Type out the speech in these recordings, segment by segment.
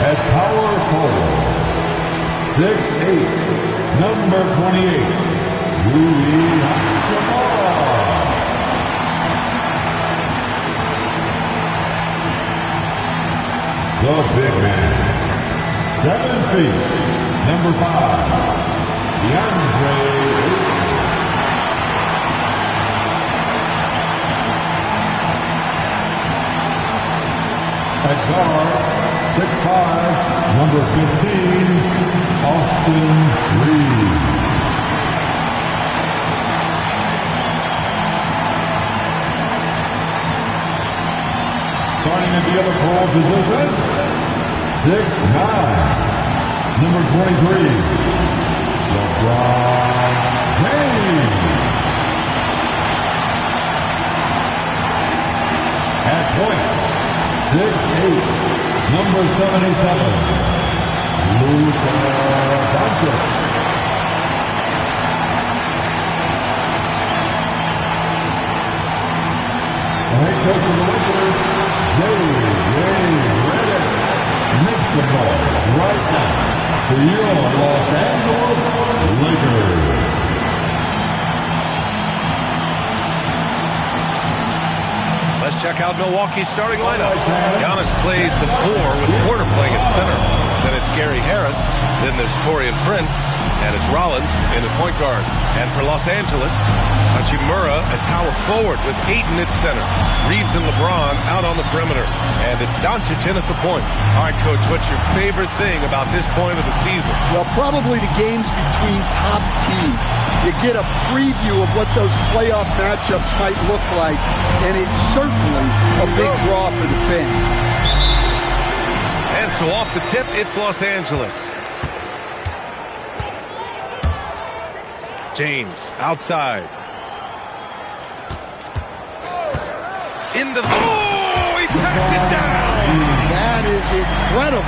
At power forward, 6'8", number 28, the big man, 7 feet, number 5, at guard, 6'5", number 15, Austin Reeves. Starting at the other forward position, 6'9", number 23, LeBron James. At point, 6'8", number 77, Luka Doncic. The head coach of the Lakers, Redick, makes some noise right now for your Los Angeles Lakers. Let's check out Milwaukee's starting lineup. Giannis plays the 4 with Porter playing at center. Then it's Gary Harris. Then there's Taurean Prince. And it's Rollins in the point guard. And for Los Angeles, Hachimura at power forward with Ayton at center. Reeves and LeBron out on the perimeter. And it's Doncic in at the point. All right, Coach, what's your favorite thing about this point of the season? Well, probably the games between top teams. You get a preview of what those playoff matchups might look like, and it's certainly a big draw for the fans. And so off the tip, it's Los Angeles. James outside. In the... Oh, he packs it down! That is incredible.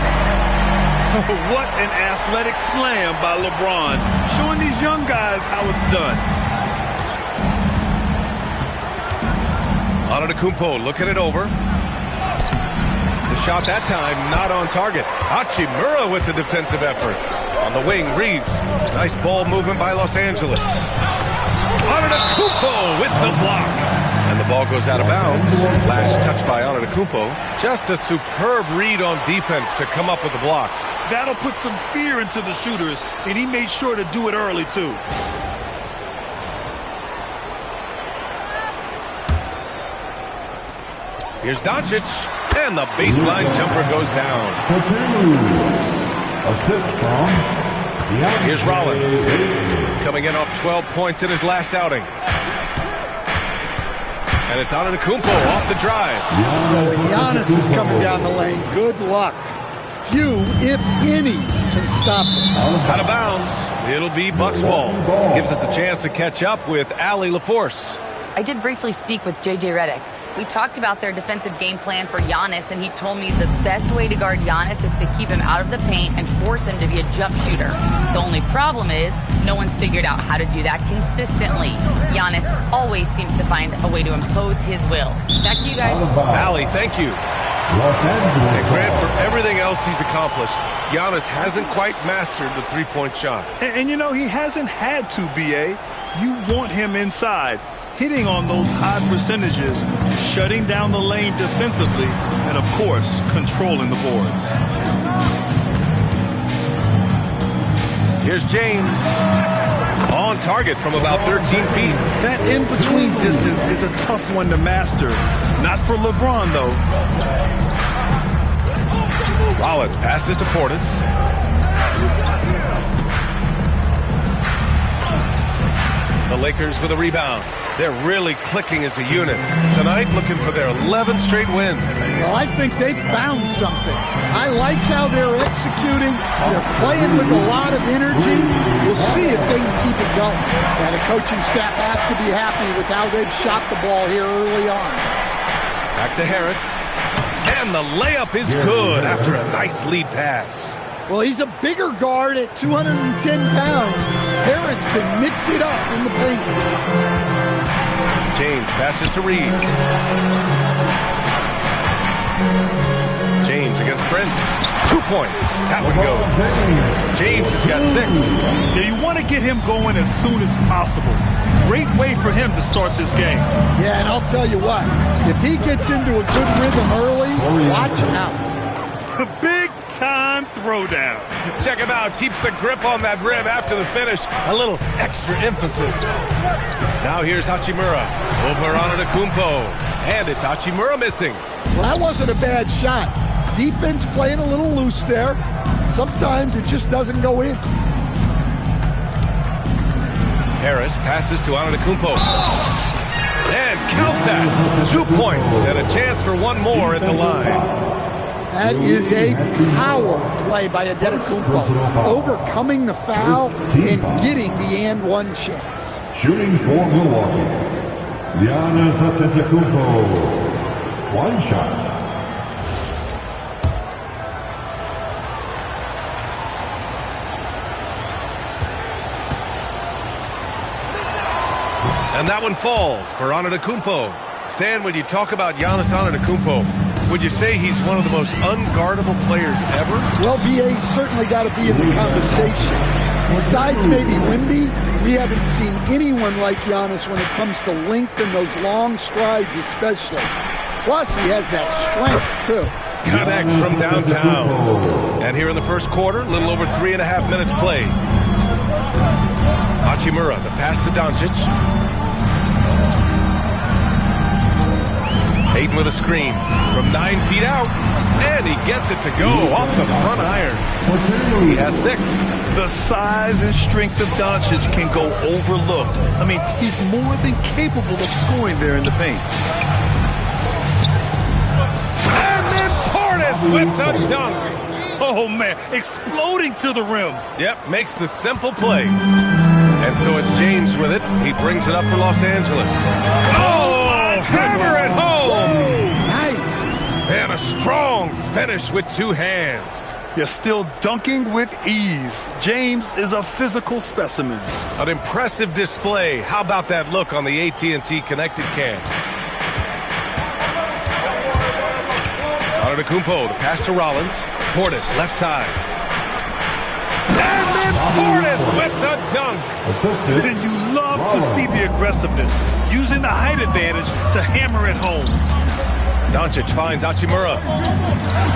What an athletic slam by LeBron, showing these young guys how it's done. Antetokounmpo looking it over. The shot that time not on target. Hachimura with the defensive effort. On the wing, Reeves. Nice ball movement by Los Angeles. Antetokounmpo with the block. And the ball goes out of bounds. Last touch by Antetokounmpo. Just a superb read on defense to come up with the block. That'll put some fear into the shooters, and he made sure to do it early, too. Here's Doncic, and the baseline jumper goes down. Assist from Here's Rollins, coming in off 12 points in his last outing. And it's Antetokounmpo off the drive. Giannis is coming down the lane. Good luck. Few, if any, can stop him. Out of bounds. It'll be Bucks ball. Gives us a chance to catch up with Allie LaForce. I did briefly speak with J.J. Redick. We talked about their defensive game plan for Giannis, and he told me the best way to guard Giannis is to keep him out of the paint and force him to be a jump shooter. The only problem is no one's figured out how to do that consistently. Giannis always seems to find a way to impose his will. Back to you guys. Allie, thank you. And Grant, for everything else he's accomplished, Giannis hasn't quite mastered the three-point shot. And you know, he hasn't had to, B.A. You want him inside, hitting on those high percentages, shutting down the lane defensively, and, of course, controlling the boards. Here's James. On target from about 13 feet. That in-between distance is a tough one to master. Not for LeBron, though. Rollins passes to Portis. The Lakers with a rebound. They're really clicking as a unit. Tonight, looking for their 11th straight win. Well, I think they've found something. I like how they're executing. They're playing with a lot of energy. We'll see if they can keep it going. And the coaching staff has to be happy with how they've shot the ball here early on. Back to Harris. And the layup is good after a nice lead pass. Well, he's a bigger guard at 210 pounds. Harris can mix it up in the paint. James passes to Reeves. James against Prince. 2 points. That one goes. James has got 6. Yeah, you want to get him going as soon as possible. Great way for him to start this game. Yeah, and I'll tell you what. If he gets into a good rhythm early, watch out. Big-time throwdown. Check him out. Keeps the grip on that rim after the finish. A little extra emphasis. Now here's Hachimura over Antetokounmpo. And it's Hachimura missing. Well, that wasn't a bad shot. Defense playing a little loose there. Sometimes it just doesn't go in. Harris passes to Antetokounmpo. And count that. 2 points and a chance for one more at the line. That is a power play by Antetokounmpo, overcoming the foul and getting the and one chance. Shooting for Milwaukee, Giannis Antetokounmpo. One shot. And that one falls for Antetokounmpo. Stan, when you talk about Giannis Antetokounmpo, would you say he's one of the most unguardable players ever? Well, BA's certainly got to be in the conversation. Besides maybe Wemby, we haven't seen anyone like Giannis when it comes to length and those long strides especially. Plus, he has that strength, too. Connects from downtown. And here in the first quarter, a little over 3.5 minutes played. Hachimura, the pass to Doncic. Ayton with a screen from 9 feet out, and he gets it to go off the front iron. He has 6. The size and strength of Doncic can go overlooked. I mean, he's more than capable of scoring there in the paint. And then Portis with the dunk. Oh, man, exploding to the rim. Yep, makes the simple play. And so it's James with it. He brings it up for Los Angeles. Oh, hammer it home. Nice. And a strong finish with 2 hands. You're still dunking with ease. James is a physical specimen. An impressive display. How about that look on the AT&T connected cam? Antetokounmpo, the pass to Rollins. Portis, left side. And then Portis with the dunk. And you love to see the aggressiveness, using the height advantage to hammer it home. Doncic finds Hachimura.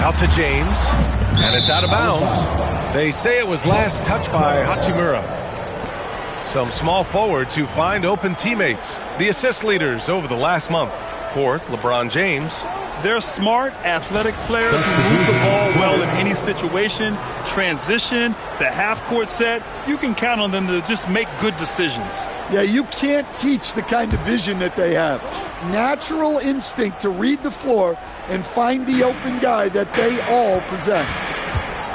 Out to James. And it's out of bounds. They say it was last touched by Hachimura. Some small forwards who find open teammates. The assist leaders over the last month. Fourth, LeBron James. They're smart, athletic players who move the ball well in any situation. Transition, the half-court set, you can count on them to just make good decisions. Yeah, you can't teach the kind of vision that they have. Natural instinct to read the floor and find the open guy that they all possess.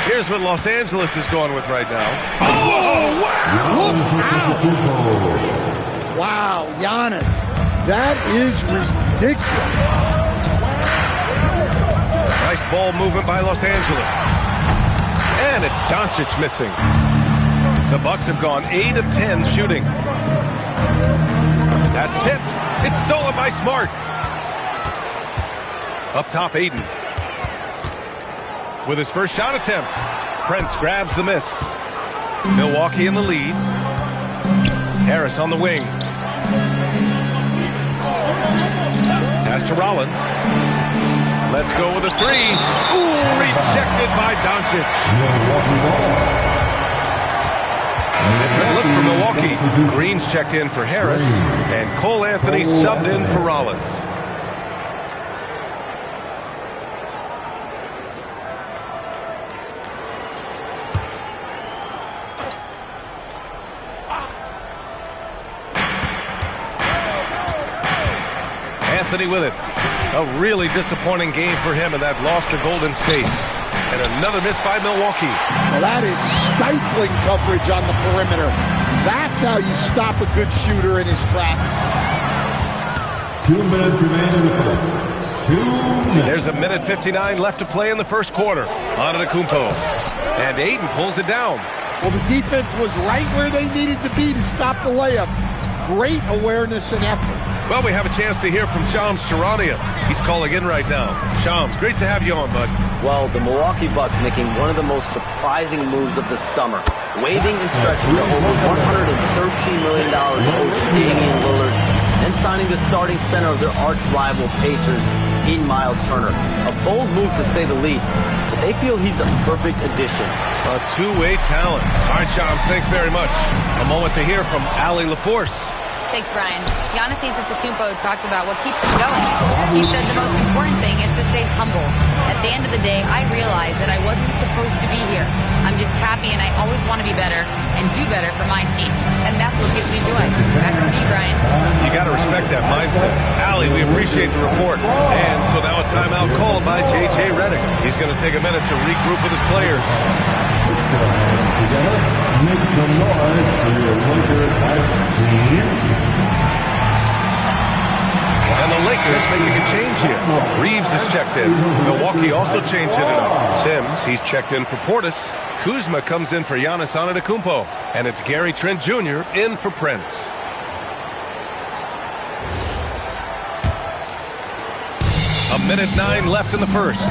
Here's what Los Angeles is going with right now. Oh, wow! Look out! Wow, Giannis, that is ridiculous. Nice ball movement by Los Angeles. And it's Doncic missing. The Bucks have gone 8 of 10 shooting. That's tipped. It's stolen by Smart. Up top, Ayton. With his first shot attempt, Prince grabs the miss. Milwaukee in the lead. Harris on the wing. Pass to Rollins. Let's go with a 3. Ooh, rejected by Doncic. Different look for Milwaukee. Green's checked in for Harris, and Cole Anthony subbed in for Rollins. Anthony with it. A really disappointing game for him in that loss to Golden State. And another miss by Milwaukee. Well, that is stifling coverage on the perimeter. That's how you stop a good shooter in his tracks. 2 minutes remaining in the first. 2 minutes. There's a minute 59 left to play in the first quarter. Antetokounmpo. And Ayton pulls it down. Well, the defense was right where they needed to be to stop the layup. Great awareness and effort. Well, we have a chance to hear from Shams Charania. He's calling in right now. Shams, great to have you on, bud. Well, the Milwaukee Bucks making one of the most surprising moves of the summer, waiving and stretching to over $113 million owed to Damian Lillard, and signing the starting center of their arch-rival Pacers in Miles Turner. A bold move to say the least, but they feel he's a perfect addition. A two-way talent. All right, Shams, thanks very much. A moment to hear from Allie LaForce. Thanks, Brian. Giannis Antetokounmpo talked about what keeps him going. He said the most important thing is to stay humble. At the end of the day, I realized that I wasn't supposed to be here. I'm just happy, and I always want to be better and do better for my team. And that's what gives me joy. Back to me, Brian. You got to respect that mindset. Allie, we appreciate the report. And so now a timeout called by J.J. Redick. He's going to take a minute to regroup with his players. Together, make some noise for your Lakers team. And the Lakers making a change here. Reeves is checked in. Milwaukee also changing it up. Sims, he's checked in for Portis. Kuzma comes in for Giannis Antetokounmpo. And it's Gary Trent Jr. in for Prince. A minute 9 left in the first.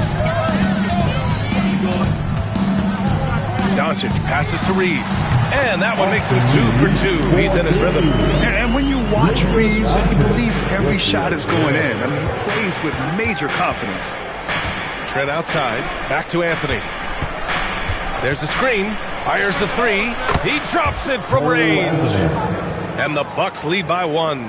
Doncic passes to Reeves. And that one makes him 2 for 2. He's in his rhythm. And when you watch Reeves, he believes every shot is going in. I mean, he plays with major confidence. Trent outside. Back to Anthony. There's a screen. Fires the 3. He drops it from range. And the Bucks lead by 1.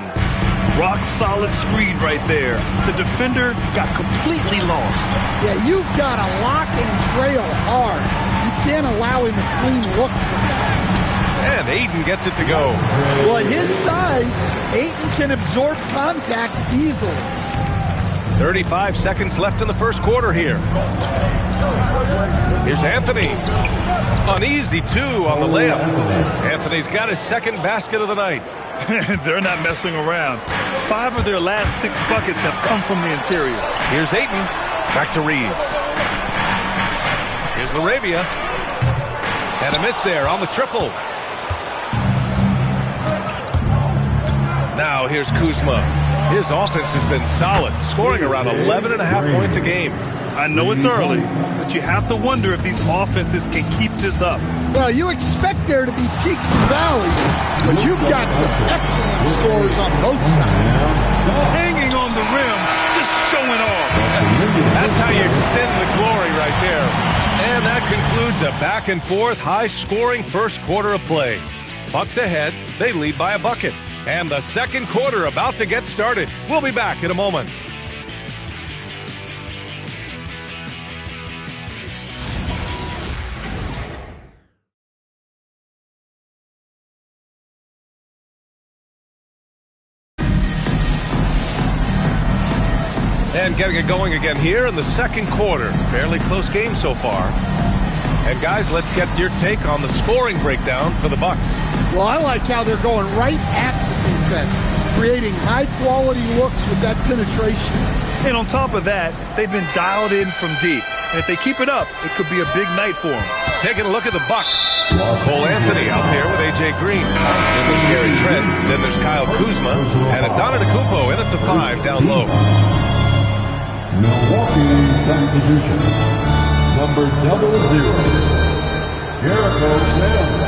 Rock solid screen right there. The defender got completely lost. Yeah, you've got to lock and trail hard. You can't allow him a clean look from that. And Ayton gets it to go. Well, at his size, Ayton can absorb contact easily. 35 seconds left in the first quarter here. Here's Anthony. An easy 2 on the layup. Anthony's got his second basket of the night. They're not messing around. 5 of their last 6 buckets have come from the interior. Here's Ayton. Back to Reeves. Here's Laravia. And a miss there on the triple. Now here's Kuzma. His offense has been solid, scoring around 11.5 points a game. I know it's early, but you have to wonder if these offenses can keep this up. Well, you expect there to be peaks and valleys, but you've got some excellent scores on both sides. Hanging on the rim, just showing off. That's how you extend the glory right there. And that concludes a back-and-forth, high-scoring first quarter of play. Bucks ahead, they lead by a bucket. And the second quarter about to get started. We'll be back in a moment. And getting it going again here in the second quarter. Fairly close game so far. And guys, let's get your take on the scoring breakdown for the Bucks. Well, I like how they're going right at the defense, creating high-quality looks with that penetration. And on top of that, they've been dialed in from deep. And if they keep it up, it could be a big night for them. Taking a look at the Bucks. Cole Anthony out there with A.J. Green. Then there's Gary Trent. Then there's Kyle Kuzma. And it's Antetokounmpo in at the 5 down low. Milwaukee substitution. Number 00, Jericho Sims.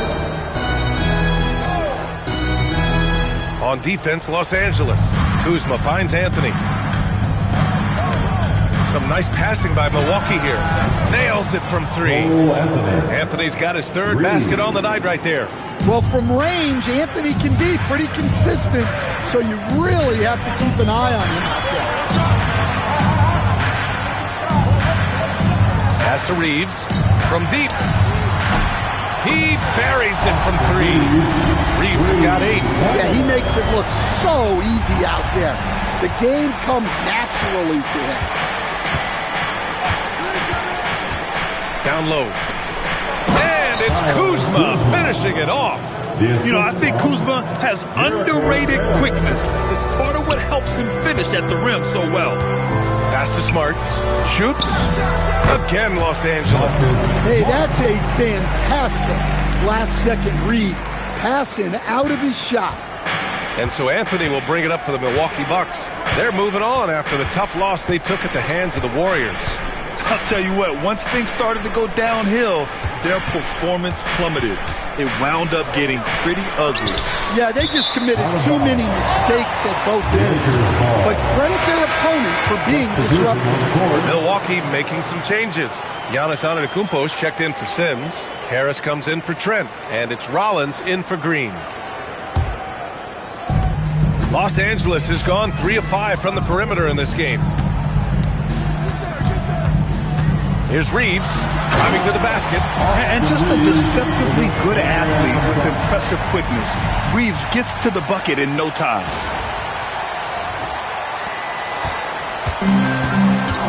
On defense, Los Angeles. Kuzma finds Anthony. Some nice passing by Milwaukee here. Nails it from 3. Anthony's got his 3rd basket on the night right there. Well, from range, Anthony can be pretty consistent, so you really have to keep an eye on him out there. Pass to Reeves from deep. He buries it from 3. Reeves has got 8. Yeah, he makes it look so easy out there. The game comes naturally to him. Down low. And it's Kuzma finishing it off. You know, I think Kuzma has underrated quickness. It's part of what helps him finish at the rim so well. Pass to Smart. Shoots. Again, Los Angeles. Hey, that's a fantastic last-second read. Passing out of his shot. And so Anthony will bring it up for the Milwaukee Bucks. They're moving on after the tough loss they took at the hands of the Warriors. I'll tell you what, once things started to go downhill, their performance plummeted. It wound up getting pretty ugly. Yeah, they just committed too many mistakes at both ends. But credit their opponent for being disruptive. Milwaukee making some changes. Giannis Antetokounmpo's checked in for Sims. Harris comes in for Trent. And it's Rollins in for Green. Los Angeles has gone 3 of 5 from the perimeter in this game. Here's Reeves driving to the basket. And just a deceptively good athlete with impressive quickness. Reeves gets to the bucket in no time.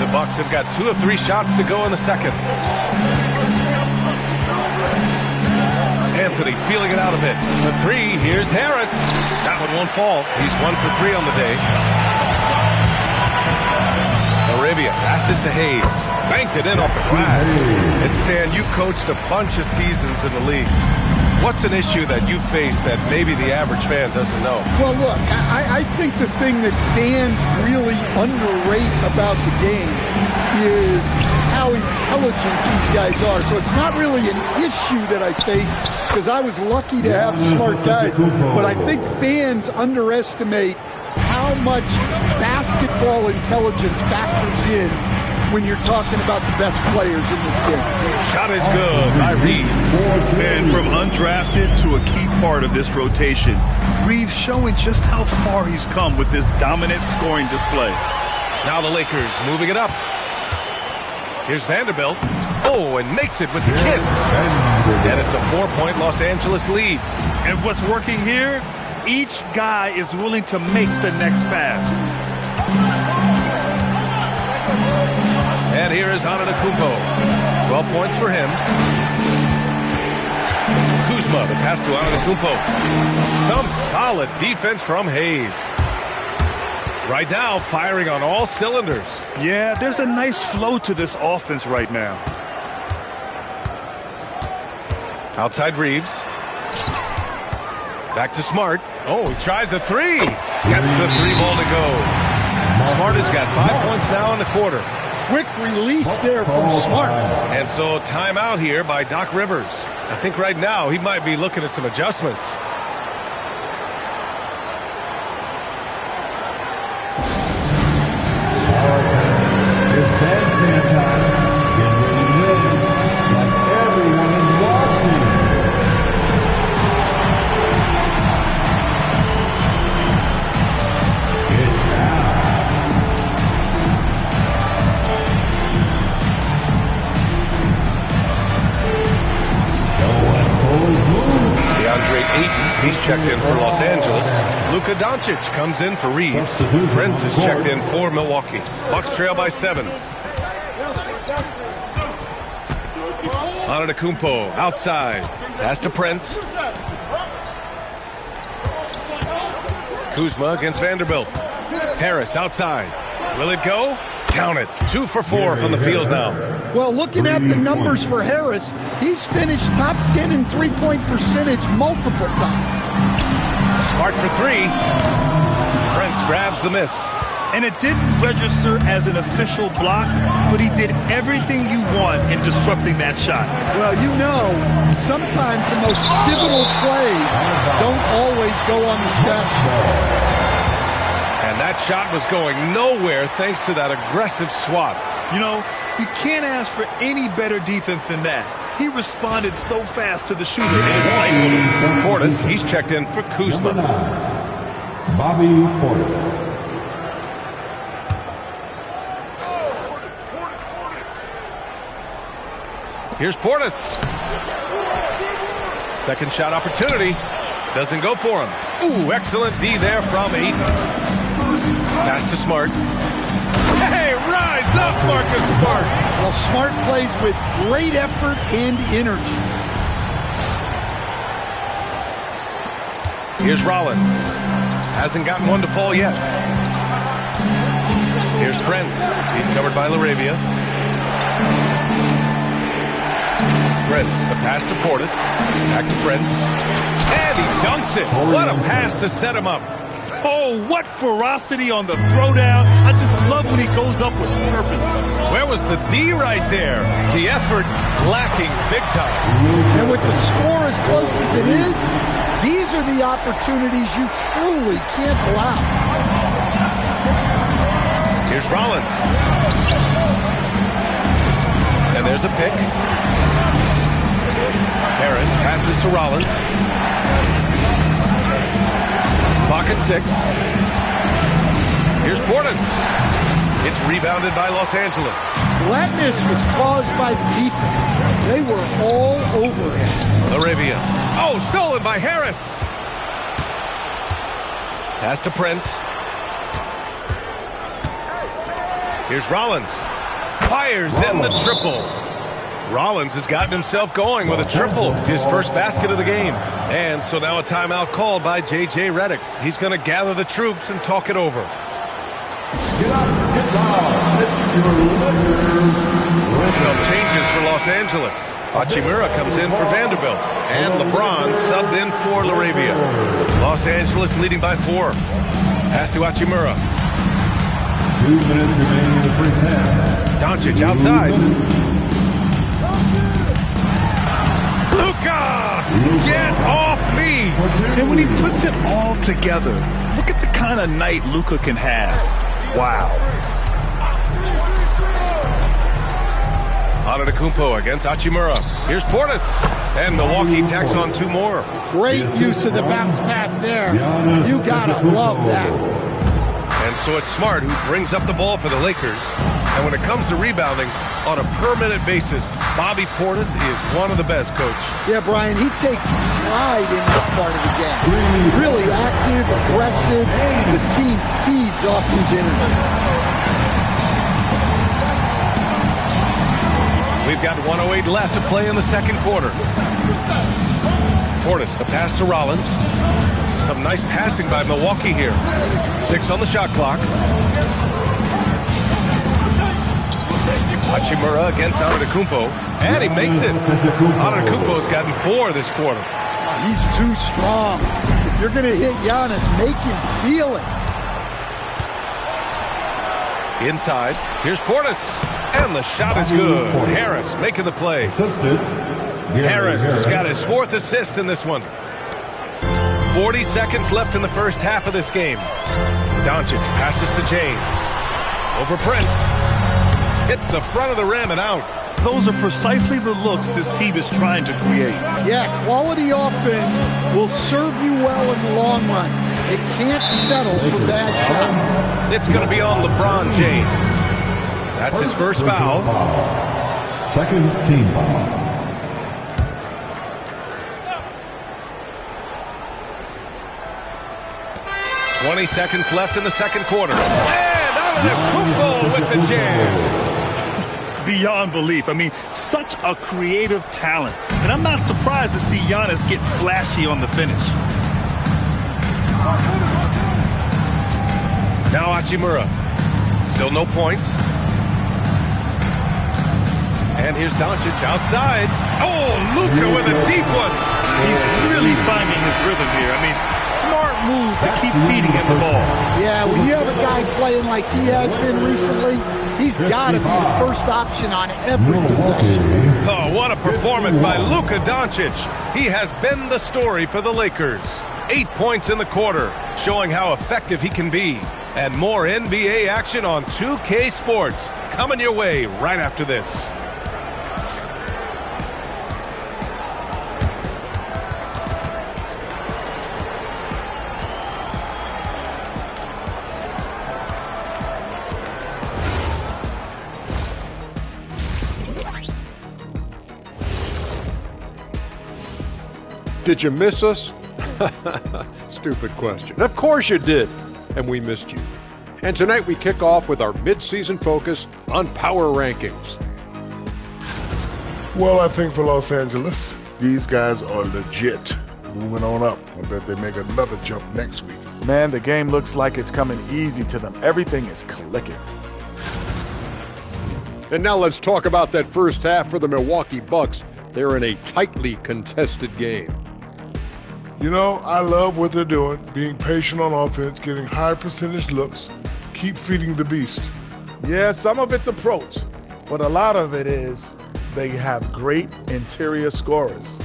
The Bucks have got 2 of 3 shots to go in the second. Anthony feeling it out a bit. For 3, here's Harris. That one won't fall. He's 1 for 3 on the day. Arabia passes to Hayes. Banked it in off the glass. And Stan, you coached a bunch of seasons in the league. What's an issue that you face that maybe the average fan doesn't know? Well, look, I think the thing that fans really underrate about the game is how intelligent these guys are. So it's not really an issue that I face because I was lucky to have smart guys. But I think fans underestimate how much basketball intelligence factors in when you're talking about the best players in this game. Shot is good by Reeves. And from undrafted to a key part of this rotation, Reeves showing just how far he's come with this dominant scoring display. Now the Lakers moving it up. Here's Vanderbilt. Oh, and makes it with the kiss. And it's a 4-point Los Angeles lead. And what's working here? Each guy is willing to make the next pass. And here is Antetokounmpo. 12 points for him. Kuzma, the pass to Antetokounmpo. Some solid defense from Hayes. Right now, firing on all cylinders. Yeah, there's a nice flow to this offense right now. Outside Reeves. Back to Smart. Oh, he tries a 3. Gets the 3 ball to go. Smart has got 5 points now in the quarter. Quick release there from Smart. And so timeout here by Doc Rivers. I think right now he might be looking at some adjustments. It's bandstand time. Get ready to win like everyone is watching. It's now. DeAndre Ayton, he's checked in for Los Angeles. Luka Doncic comes in for Reeves. Prince is checked in for Milwaukee. Bucks trail by 7. Antetokounmpo outside. Pass to Prince. Kuzma against Vanderbilt. Harris outside. Will it go? Count it. 2 for 4 from the field now. Well, looking at the numbers for Harris, he's finished top 10 in three-point percentage multiple times. Smart for 3. Prince grabs the miss. And it didn't register as an official block, but he did everything you want in disrupting that shot. Well, you know, sometimes the most pivotal plays don't always go on the stat sheet. And that shot was going nowhere thanks to that aggressive swat. You know, you can't ask for any better defense than that. He responded so fast to the shooter, and it stifled him. Portis, he's checked in for Kuzma. Bobby Portis. Here's Portis. Second shot opportunity. Doesn't go for him. Ooh, excellent D there from Ayton. Pass to Smart. Hey, rise up, Marcus Smart. Well, Smart plays with great effort and energy. Here's Rollins. Hasn't gotten one to fall yet. Here's Prince. He's covered by LaRavia. Prince. The pass to Portis. Back to Prince. And he dunks it. What a pass to set him up. Oh, what ferocity on the throwdown. I just love when he goes up with purpose. Where was the D right there? The effort lacking big time. And with the score as close as it is, these are the opportunities you truly can't allow. Here's Rollins. And there's a pick. Harris passes to Rollins. Clock at 6. Here's Portis. It's rebounded by Los Angeles. That miss was caused by the defense. They were all over him. Laravia. Oh, stolen by Harris. Pass to Prince. Here's Rollins. Fires in the triple. Rollins has gotten himself going with a triple, his first basket of the game. And so now a timeout called by J.J. Redick. He's going to gather the troops and talk it over. Some changes for Los Angeles. Hachimura comes in for Vanderbilt. And LeBron subbed in for Laravia. Los Angeles leading by 4. Pass to Hachimura. 2 minutes remaining in the first half. Doncic outside. Luka! Get off me! And when he puts it all together, look at the kind of night Luka can have. Wow. Antetokounmpo against Hachimura. Here's Portis. And Milwaukee tacks on 2 more. Great use of the bounce pass there. You gotta love that. And so it's Smart who brings up the ball for the Lakers. And when it comes to rebounding, on a per-minute basis, Bobby Portis is one of the best, Coach. Yeah, Brian, he takes pride in that part of the game. Really active, aggressive, and the team feeds off his energy. We've got 1:08 left to play in the second quarter. Portis, the pass to Rollins. Some nice passing by Milwaukee here. 6 on the shot clock. Hachimura against Antetokounmpo, and he makes it. Antetokounmpo's gotten 4 this quarter. He's too strong. If you're going to hit Giannis, make him feel it. Inside, here's Portis, and the shot is good. Harris making the play. Harris has got his 4th assist in this one. 40 seconds left in the first half of this game. Doncic passes to James. Over Prince. Hits the front of the rim and out. Those are precisely the looks this team is trying to create. Yeah, quality offense will serve you well in the long run. It can't settle for bad shots. It's going to be on LeBron James. That's his first foul. Second team foul. 20 seconds left in the second quarter. And Antetokounmpo with the jam. Beyond belief. I mean, such a creative talent. And I'm not surprised to see Giannis get flashy on the finish. Now Hachimura. Still no points. And here's Doncic outside. Oh, Luka with a deep one. He's really finding his rhythm here. I mean, smart move to keep feeding him the ball. Yeah, when you have a guy playing like he has been recently, he's got to be the first option on every possession. Oh, what a performance by Luka Doncic. He has been the story for the Lakers. 8 points in the quarter, showing how effective he can be. And more NBA action on 2K Sports coming your way right after this. Did you miss us? Stupid question. Of course you did, and we missed you. And tonight we kick off with our mid-season focus on power rankings. Well, I think for Los Angeles, these guys are legit. Moving on up. I bet they make another jump next week. Man, the game looks like it's coming easy to them. Everything is clicking. And now let's talk about that first half for the Milwaukee Bucks. They're in a tightly contested game. You know, I love what they're doing, being patient on offense, getting high percentage looks, keep feeding the beast. Yeah, some of it's approach, but a lot of it is they have great interior scorers.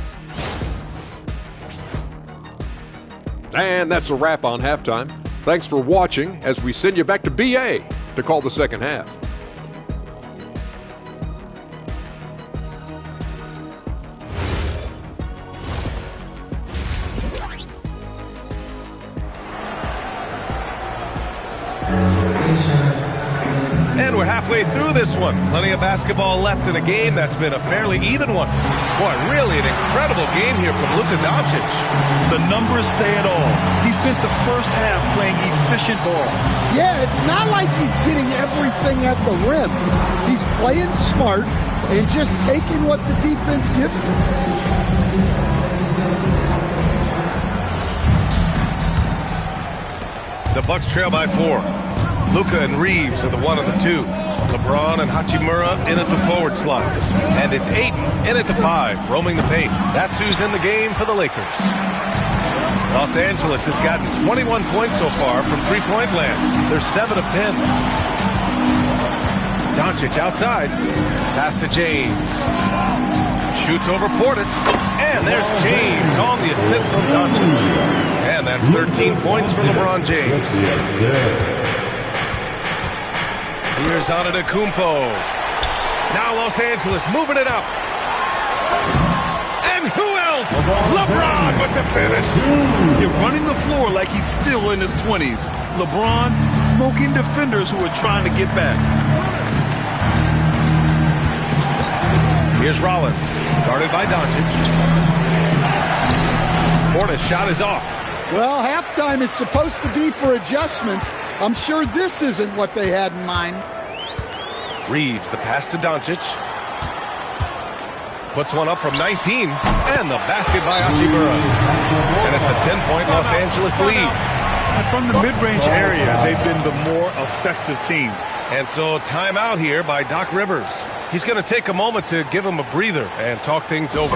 And that's a wrap on halftime. Thanks for watching as we send you back to BA to call the second half. And we're halfway through this one. Plenty of basketball left in a game that's been a fairly even one. Boy, really an incredible game here from Luka Doncic. The numbers say it all. He spent the first half playing efficient ball. Yeah, it's not like he's getting everything at the rim. He's playing smart and just taking what the defense gives him. The Bucks trail by 4. Luka and Reeves are the 1 and the 2. LeBron and Hachimura in at the forward slots. And it's Ayton in at the 5, roaming the paint. That's who's in the game for the Lakers. Los Angeles has gotten 21 points so far from three-point land. They're 7 of 10. Doncic outside. Pass to James. Shoots over Portis. And there's James on the assist from Doncic. And that's 13 points for LeBron James. Here's Antetokounmpo. Now Los Angeles moving it up. And who else? LeBron with the finish. They're running the floor like he's still in his 20s. LeBron smoking defenders who are trying to get back. Here's Rollins, guarded by Doncic. Portis' shot is off. Well, halftime is supposed to be for adjustments. I'm sure this isn't what they had in mind. Reeves, the pass to Doncic. Puts one up from 19. And the basket by Hachimura. And it's a 10-point Los Angeles lead. And from the mid-range area, they've been the more effective team. And so timeout here by Doc Rivers. He's going to take a moment to give him a breather and talk things over.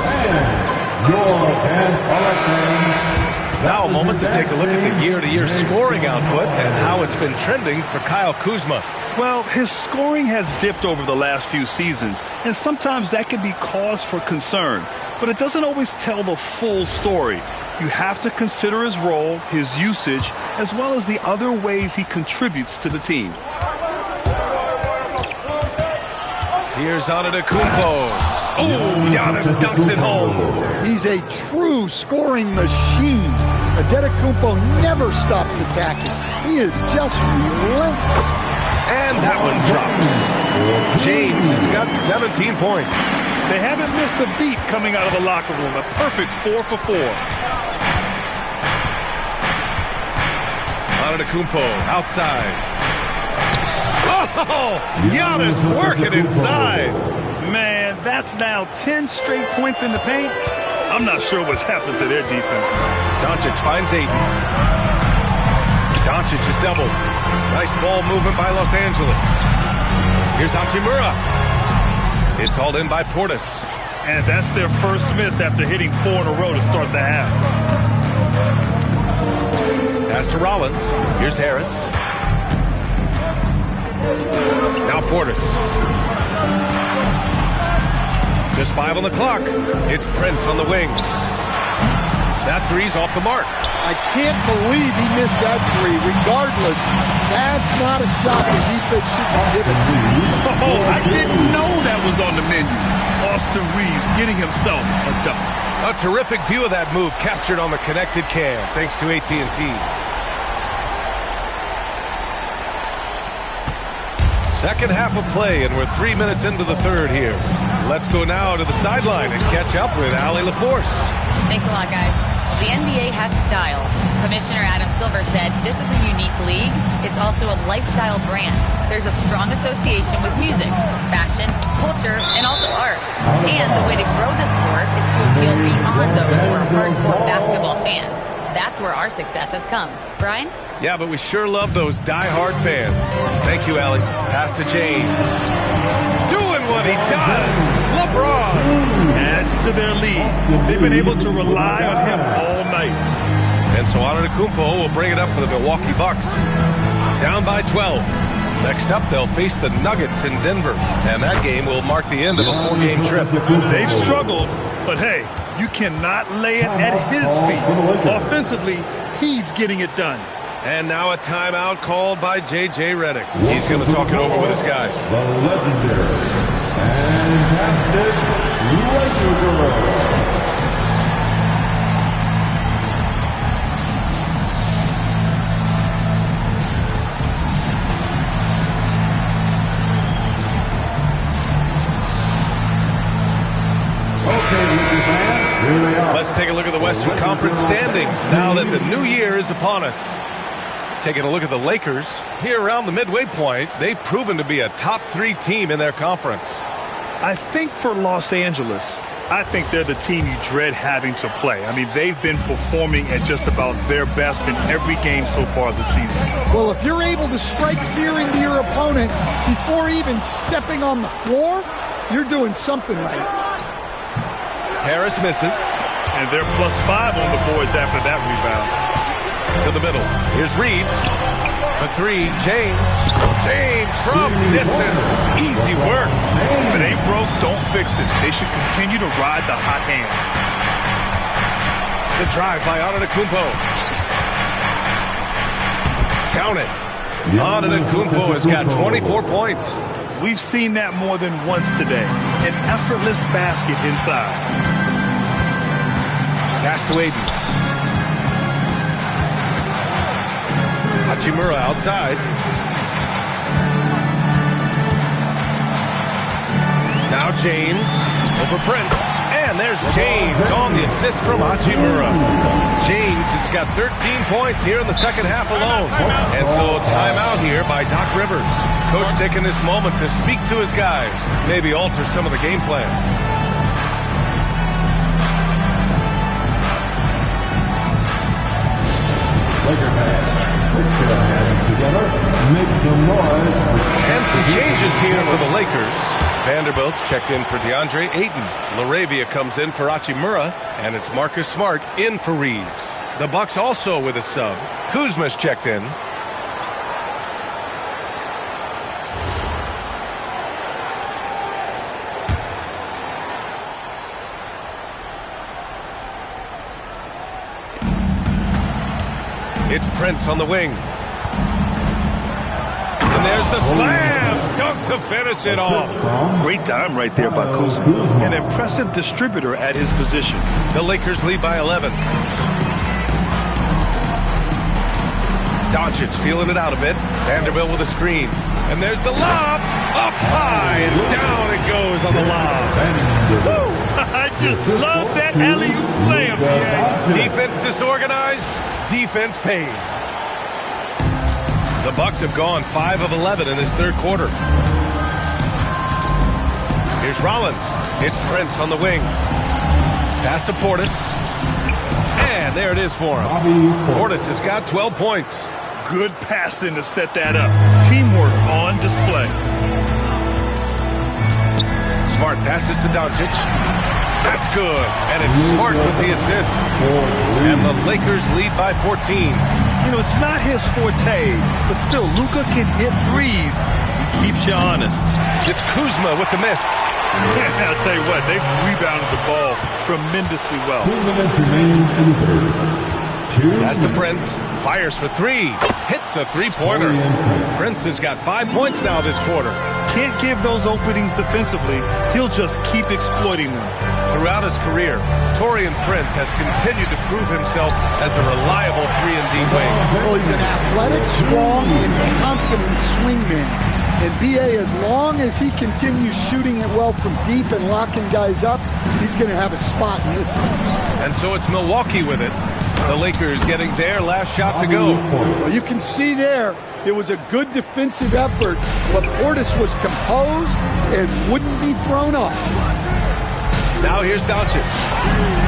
Now a moment to take a look at the year-to-year scoring output and how it's been trending for Kyle Kuzma. Well, his scoring has dipped over the last few seasons, and sometimes that can be cause for concern. But it doesn't always tell the full story. You have to consider his role, his usage, as well as the other ways he contributes to the team. Here's Antetokounmpo. Oh, Giannis dunks it home. He's a true scoring machine. Antetokounmpo never stops attacking. He is just relentless. And that one drops. James has got 17 points. They haven't missed a beat coming out of the locker room. A perfect 4 for 4. Antetokounmpo outside. Oh, Giannis working inside. Man, that's now 10 straight points in the paint. I'm not sure what's happened to their defense. Doncic finds Ayton. Doncic is doubled. Nice ball movement by Los Angeles. Here's Hachimura. It's hauled in by Portis. And that's their first miss after hitting 4 in a row to start the half. Pass to Rollins. Here's Harris. Now Portis. Just 5 on the clock. It's Prince on the wing. That three's off the mark. I can't believe he missed that three. Regardless, that's not a shot the defense should be given. Oh, I didn't know that was on the menu. Austin Reeves getting himself a dunk. A terrific view of that move captured on the connected cam, thanks to AT&T. Second half of play, and we're 3 minutes into the third here. Let's go now to the sideline and catch up with Allie LaForce. Thanks a lot, guys. The NBA has style. Commissioner Adam Silver said this is a unique league. It's also a lifestyle brand. There's a strong association with music, fashion, culture, and also art. And the way to grow the sport is to appeal beyond those who are hardcore basketball fans. That's where our success has come. Brian? Yeah, but we sure love those die-hard fans. Thank you, Allie. Pass to James. Doing what he does. LeBron. Adds to They've been able to rely on him all night. And so Antetokounmpo will bring it up for the Milwaukee Bucks. Down by 12. Next up, they'll face the Nuggets in Denver. And that game will mark the end of a 4-game trip. They've struggled, but hey, you cannot lay it at his feet. Offensively, he's getting it done. And now a timeout called by J.J. Redick. He's going to talk it over with his guys. The legendary fantastic Laker. Let's take a look at the Western Conference standings now that the new year is upon us. Taking a look at the Lakers, here around the midway point, they've proven to be a top 3 team in their conference. I think for Los Angeles, I think they're the team you dread having to play. I mean, they've been performing at just about their best in every game so far this season. Well, if you're able to strike fear into your opponent before even stepping on the floor, you're doing something right. Harris misses. And they're +5 on the boards after that rebound. To the middle. Here's Reeves. For 3, James. James from distance. Easy work. If it ain't broke, don't fix it. They should continue to ride the hot hand. The drive by Antetokounmpo. Count it. Antetokounmpo has got 24 points. We've seen that more than once today. An effortless basket inside. Pass to Aiden. Hachimura outside. Now James over Prince. And there's James on the assist from Hachimura. James has got 13 points here in the second half alone. And so timeout here by Doc Rivers. Coach taking this moment to speak to his guys. Maybe alter some of the game plan. Laker fans, put your hands together, make some noise. And some changes here for the Lakers. Vanderbilt's checked in for DeAndre Ayton. LaRavia comes in for Hachimura, and it's Marcus Smart in for Reeves. The Bucks also with a sub. Kuzma's checked in. It's Prince on the wing. And there's the slam dunk to finish it off. Great time right there by Kuzma. An impressive distributor at his position. The Lakers lead by 11. Doncic feeling it out a bit. Vanderbilt with a screen. And there's the lob. Up high and down it goes on the lob. Woo! I just love that alley-oop slam. Defense disorganized. Defense pays. The Bucks have gone 5 of 11 in this third quarter. Here's Rollins. It's Prince on the wing. Pass to Portis. And there it is for him. Portis has got 12 points. Good passing to set that up. Teamwork on display. Smart passes to Doncic. That's good. And it's Smart with the assist. And the Lakers lead by 14. You know, it's not his forte, but still, Luka can hit threes. He keeps you honest. It's Kuzma with the miss. I'll tell you what, they've rebounded the ball tremendously well. 2 minutes remaining in the third. Pass to Prince. Fires for 3. Hits a three-pointer. Prince has got 5 points now this quarter. Can't give those openings defensively. He'll just keep exploiting them. Throughout his career, Taurean Prince has continued to prove himself as a reliable 3-and-D wing. Well, he's an athletic, strong, and confident swingman. And B.A., as long as he continues shooting it well from deep and locking guys up, he's going to have a spot in this league. And so it's Milwaukee with it. The Lakers getting their last shot to go. Well, you can see there, it was a good defensive effort, but Portis was composed and wouldn't be thrown off. Now here's Doncic.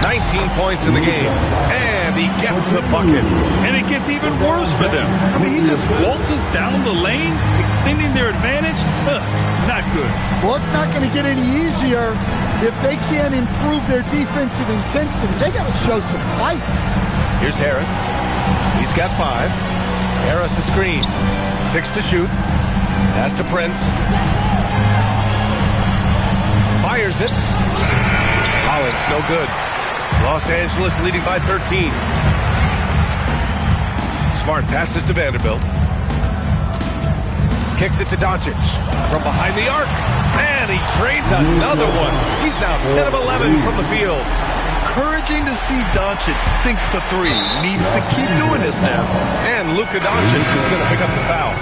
19 points in the game. And he gets the bucket. And it gets even worse for them. I mean, he just waltzes down the lane, extending their advantage. Not good. Well, it's not going to get any easier if they can't improve their defensive intensity. They got to show some fight. Here's Harris. He's got 5. Harris a screen. 6 to shoot. Pass to Prince. Fires it. Collins, no good. Los Angeles leading by 13. Smart passes to Vanderbilt. Kicks it to Doncic. From behind the arc. And he trades another one. He's now 10 of 11 from the field. Encouraging to see Doncic sink the 3. Needs to keep doing this now. And Luka Doncic is going to pick up the foul.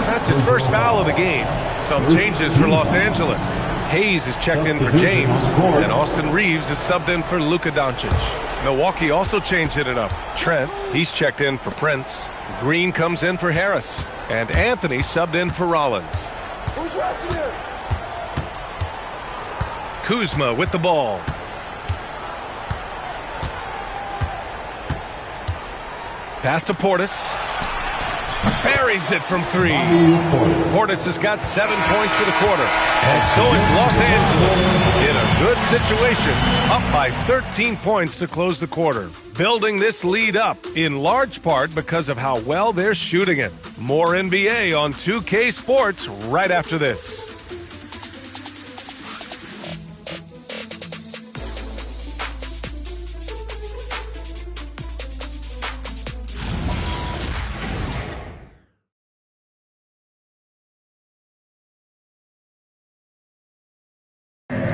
That's his first foul of the game. Some changes for Los Angeles. Hayes is checked in for James, and Austin Reeves is subbed in for Luka Doncic. Milwaukee also changed it up. Trent, he's checked in for Prince. Green comes in for Harris, and Anthony subbed in for Rollins. Who's watching him? Kuzma with the ball. Pass to Portis. Buries it from 3. Portis has got 7 points for the quarter. And so it's Los Angeles in a good situation, up by 13 points to close the quarter. Building this lead up in large part because of how well they're shooting it. More NBA on 2K Sports right after this.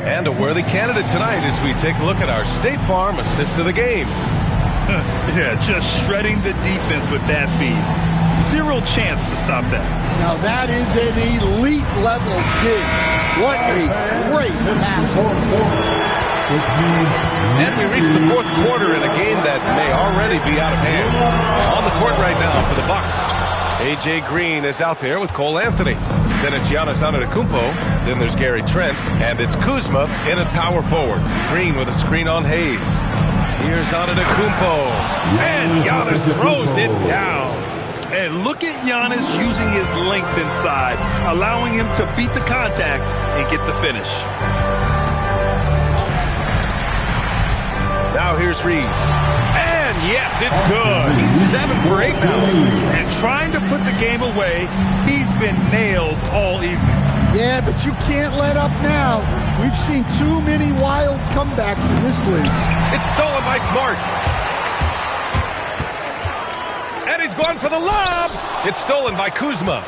And a worthy candidate tonight as we take a look at our State Farm assist of the game. Yeah, just shredding the defense with that feed. Zero chance to stop that. Now that is an elite level dig. What a great pass. And we reach the fourth quarter in a game that may already be out of hand. On the court right now for the Bucks. A.J. Green is out there with Cole Anthony. Then it's Giannis Antetokounmpo. Then there's Gary Trent. And it's Kuzma in at power forward. Green with a screen on Hayes. Here's Antetokounmpo. And Giannis throws it down. And look at Giannis using his length inside, allowing him to beat the contact and get the finish. Now here's Reeves. And yes, it's good. He's 7 for 8 now. And trying to put the game away, he's been nails all evening. Yeah, but you can't let up now. We've seen too many wild comebacks in this league. It's stolen by Smart. And he's going for the lob. It's stolen by Kuzma.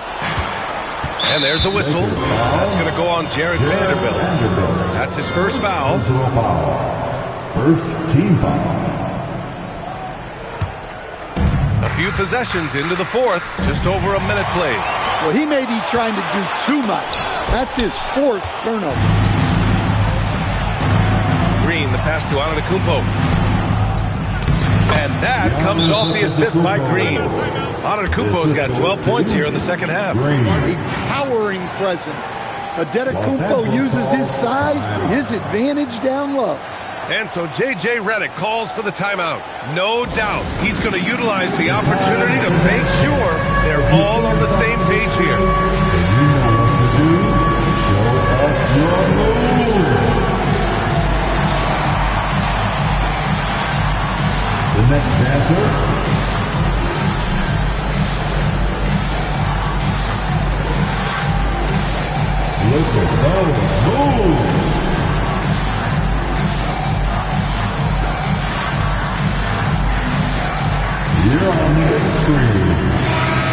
And there's a whistle. That's going to go on Jared Vanderbilt. That's his first foul. First team foul. A few possessions into the fourth. Just over a minute played. Well, he may be trying to do too much. That's his 4th turnover. Green, the pass to Antetokounmpo. And that comes off the assist by Green. Antetokounmpo's got 12 points here in the second half. A towering presence. Antetokounmpo uses his size to his advantage down low. And so J.J. Redick calls for the timeout. No doubt he's going to utilize the opportunity to make sure they're all on the same page here. You know what to do. Show us your move. The next dancer. Look at those moves. You're on the screen.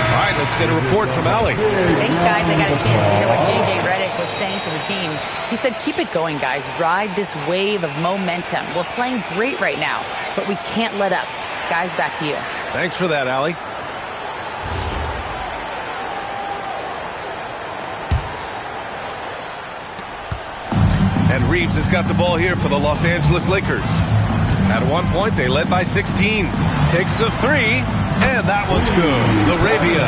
All right, let's get a report from Allie. Thanks, guys. I got a chance to hear what J.J. Redick was saying to the team. He said, keep it going, guys. Ride this wave of momentum. We're playing great right now, but we can't let up. Guys, back to you. Thanks for that, Allie. And Reeves has got the ball here for the Los Angeles Lakers. At one point, they led by 16. Takes the 3, and that one's good. LaRavia.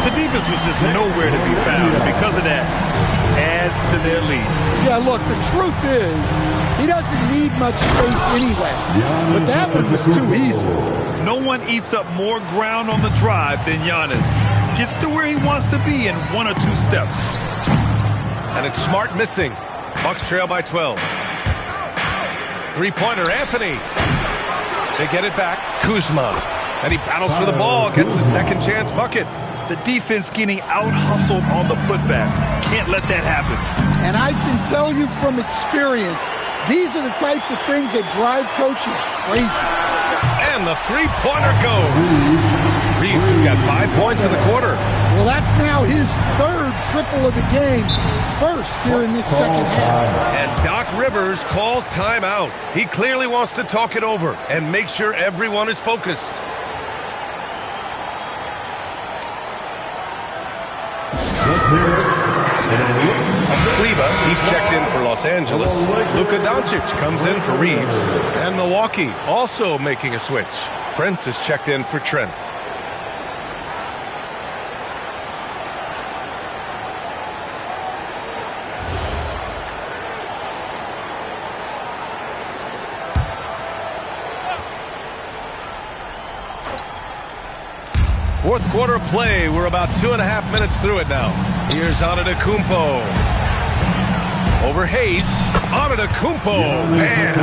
The defense was just nowhere to be found, and because of that, adds to their lead. Yeah, look, the truth is, he doesn't need much space anyway. But that one was too easy. No one eats up more ground on the drive than Giannis. Gets to where he wants to be in 1 or 2 steps. And it's Smart missing. Bucks trail by 12. Three-pointer, Anthony. They get it back. Kuzma. And he battles for the ball. Gets the second chance bucket. The defense getting out-hustled on the putback. Can't let that happen. And I can tell you from experience, these are the types of things that drive coaches crazy. And the three-pointer goes. Reeves has got 5 points in the quarter. Well, that's now his 3rd triple of the game. First here in this second half. And Doc Rivers calls timeout. He clearly wants to talk it over and make sure everyone is focused. Kleba, he's checked in for Los Angeles. Luka Doncic comes in for Reeves. And Milwaukee also making a switch. Prince is checked in for Trent. Fourth quarter play. We're about 2.5 minutes through it now. Here's Antetokounmpo. Over Hayes. Antetokounmpo. Bam!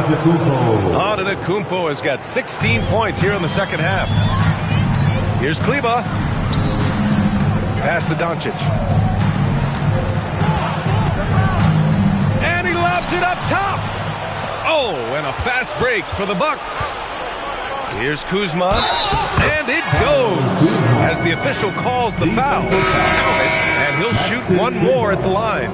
Antetokounmpo has got 16 points here in the second half. Here's Kleba. Pass to Doncic. And he lobs it up top. Oh, and a fast break for the Bucks. Here's Kuzma, and it goes as the official calls the foul. And he'll shoot one more at the line.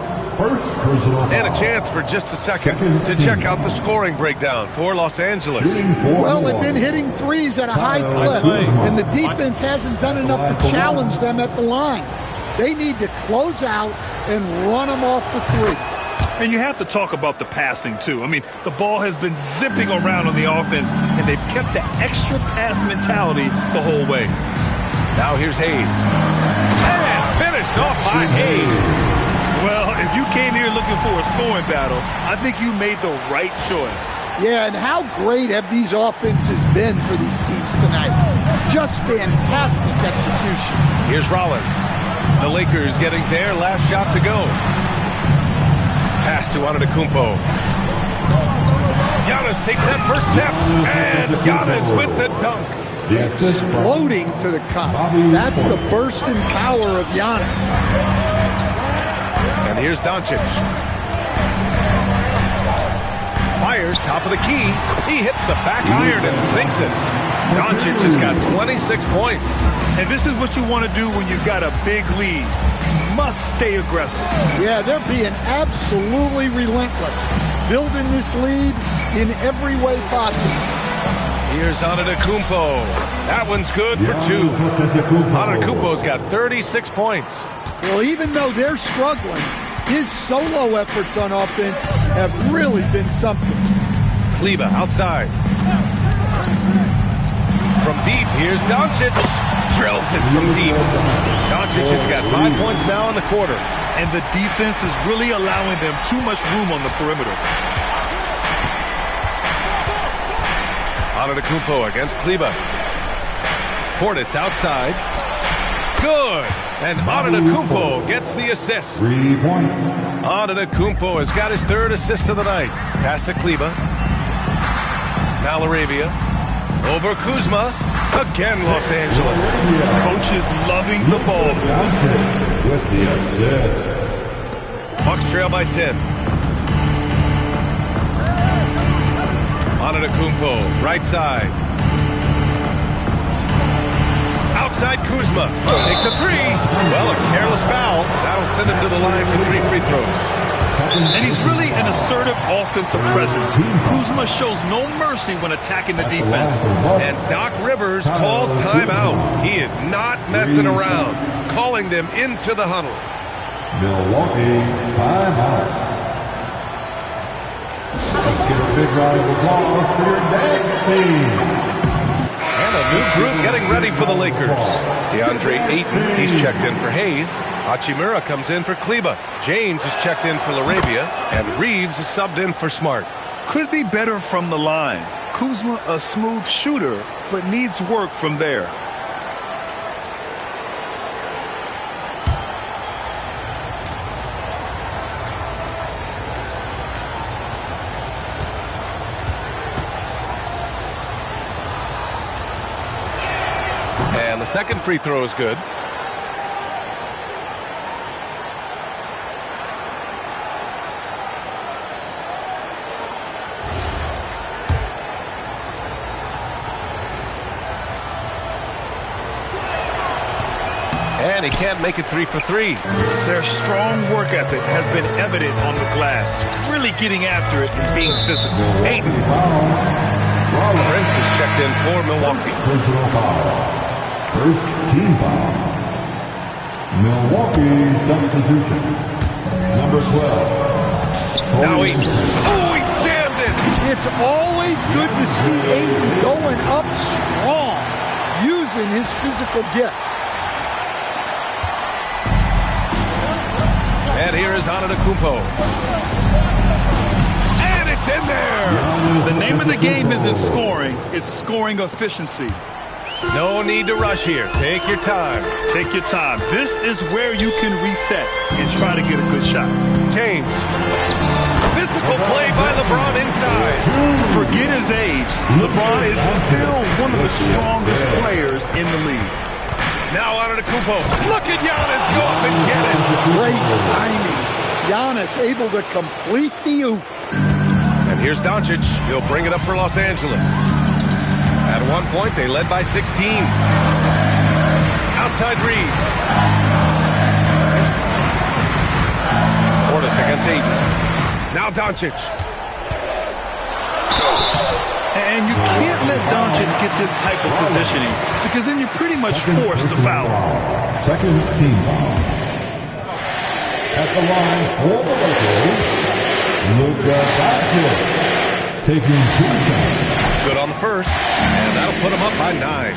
And a chance for just a second to check out the scoring breakdown for Los Angeles. Well, they've been hitting threes at a high clip, and the defense hasn't done enough to challenge them at the line. They need to close out and run them off the three. And you have to talk about the passing, too. I mean, the ball has been zipping around on the offense, and they've kept the extra pass mentality the whole way. Now here's Hayes. And finished off by Hayes. Well, if you came here looking for a scoring battle, I think you made the right choice. Yeah, and how great have these offenses been for these teams tonight? Just fantastic execution. Here's Rollins. The Lakers getting their last shot to go. Pass to Antetokounmpo. Giannis takes that first step, and Giannis with the dunk. Exploding to the cup. That's the burst in power of Giannis. And here's Doncic. Fires top of the key. He hits the back iron and sinks it. Doncic has got 26 points. And this is what you want to do when you've got a big lead. Must stay aggressive. Yeah, they're being absolutely relentless. Building this lead in every way possible. Here's Antetokounmpo. That one's good for 2. Antetokounmpo's got 36 points. Well, even though they're struggling, his solo efforts on offense have really been something. Kleba outside. From deep, here's Doncic. Drills it from deep. Doncic has got 5 points now in the quarter. And the defense is really allowing them too much room on the perimeter. Antetokounmpo against Kleba. Portis outside. Good. And Antetokounmpo gets the assist. 3 points. Antetokounmpo has got his 3rd assist of the night. Pass to Kleba. Now Arabia. Over Kuzma. Again, Los Angeles. Coach is loving the ball. With the assist. Bucks trail by 10. Antetokounmpo, right side. Outside Kuzma. Takes a 3. Well, a careless foul. That'll send him to the line for 3 free throws. And he's really an assertive offensive presence. Kuzma shows no mercy when attacking the defense. And Doc Rivers calls timeout. He is not messing around, calling them into the huddle. Milwaukee, timeout. Let's get a big round of applause for your dance team. And a new group getting ready for the Lakers. DeAndre Ayton, he's checked in for Hayes. Hachimura comes in for Kleba. James is checked in for LaRavia. And Reeves is subbed in for Smart. Could be better from the line. Kuzma, a smooth shooter, but needs work from there. And the second free throw is good. And he can't make it 3 for 3. Their strong work ethic has been evident on the glass, really getting after it and being physical. Ayton. Prince is checked in for Milwaukee. Personal foul. First team foul. Milwaukee substitution. Number 12. Now Ayton. Oh, he jammed it. It's always good to see Ayton going up strong, using his physical gifts. And here is Antetokounmpo. And it's in there. The name of the game isn't scoring, it's scoring efficiency. No need to rush here. Take your time. Take your time. This is where you can reset and try to get a good shot. James. Physical play by LeBron inside. Forget his age. LeBron is still one of the strongest players in the league. Now Antetokounmpo. Look at Giannis go up and get it. Great timing. Giannis able to complete the oop. And here's Doncic. He'll bring it up for Los Angeles. At one point, they led by 16. Outside Reeves. Portis against Ayton. Now Doncic. And you can't let Doncic get this type of positioning because then you're pretty much forced to foul. Second team foul. At the line for the Lakers, Luka Doncic taking 2 shots. Good on the first, and that'll put him up by 9.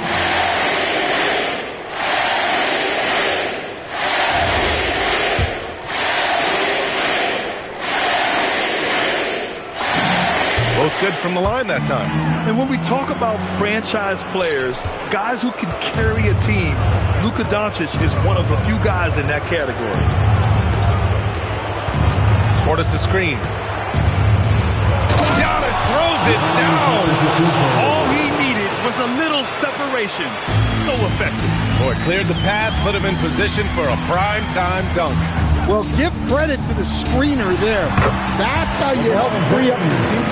Both good from the line that time. And when we talk about franchise players, guys who can carry a team, Luka Doncic is one of the few guys in that category. Portis' screen. Giannis throws it down. All he needed was a little separation. So effective. Boy, cleared the path, put him in position for a prime-time dunk. Well, give credit to the screener there. That's how you help free up your team.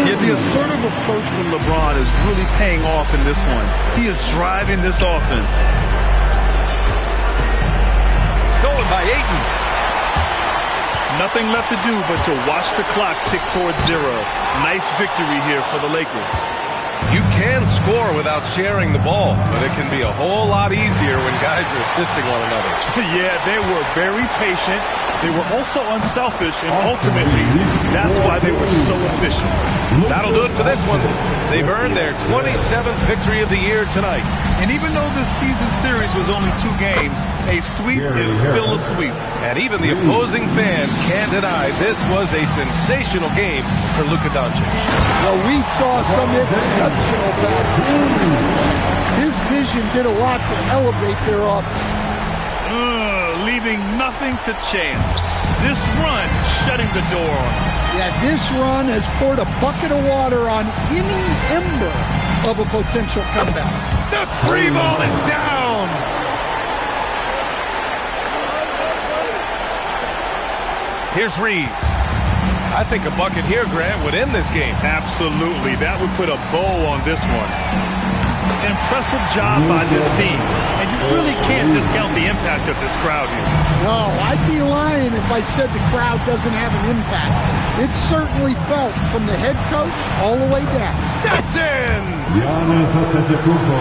Yeah, the assertive approach from LeBron is really paying off in this one. He is driving this offense. Stolen by Ayton. Nothing left to do but to watch the clock tick towards 0. Nice victory here for the Lakers. You can score without sharing the ball, but it can be a whole lot easier when guys are assisting one another. Yeah, they were very patient. They were also unselfish, and ultimately, that's why they were so efficient. That'll do it for this one. They've earned their 27th victory of the year tonight. And even though this season series was only 2 games, a sweep is still a sweep. And even the opposing fans can't deny this was a sensational game for Luka Doncic. Well, we saw some exceptional basketball. His vision did a lot to elevate their offense. Leaving nothing to chance. This run shutting the door on him. Yeah, this run has poured a bucket of water on any ember of a potential comeback. The 3 ball is down. Here's Reeves. I think a bucket here, Grant, would end this game. Absolutely. That would put a bow on this one. Impressive job by this team. And you really can't discount the impact of this crowd here. No, I'd be lying if I said the crowd doesn't have an impact. It's certainly felt from the head coach all the way down. That's in! Giannis Antetokounmpo.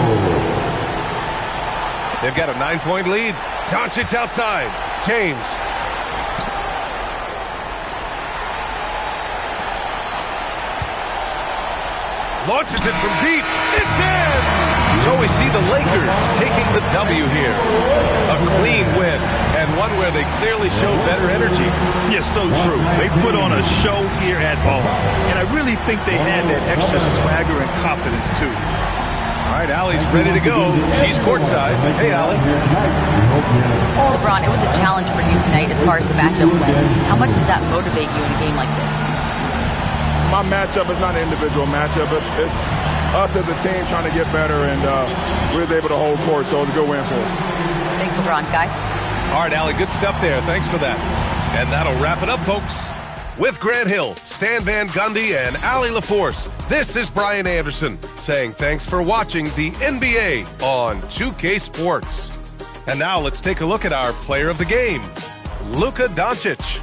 They've got a 9-point lead. Doncic outside. James. Launches it from deep. It's in! So we see the Lakers taking the W here. A clean win, and one where they clearly showed better energy. Yes, so true. They put on a show here at home, and I really think they had that extra swagger and confidence, too. All right, Allie's ready to go. She's courtside. Hey, Allie. LeBron, it was a challenge for you tonight as far as the matchup went. How much does that motivate you in a game like this? My matchup is not an individual matchup. It's us as a team trying to get better, and we was able to hold court, so it was a good win for us. Thanks, LeBron. Guys? All right, Allie, good stuff there. Thanks for that. And that'll wrap it up, folks. With Grant Hill, Stan Van Gundy, and Allie LaForce, this is Brian Anderson saying thanks for watching the NBA on 2K Sports. And now let's take a look at our player of the game, Luka Doncic.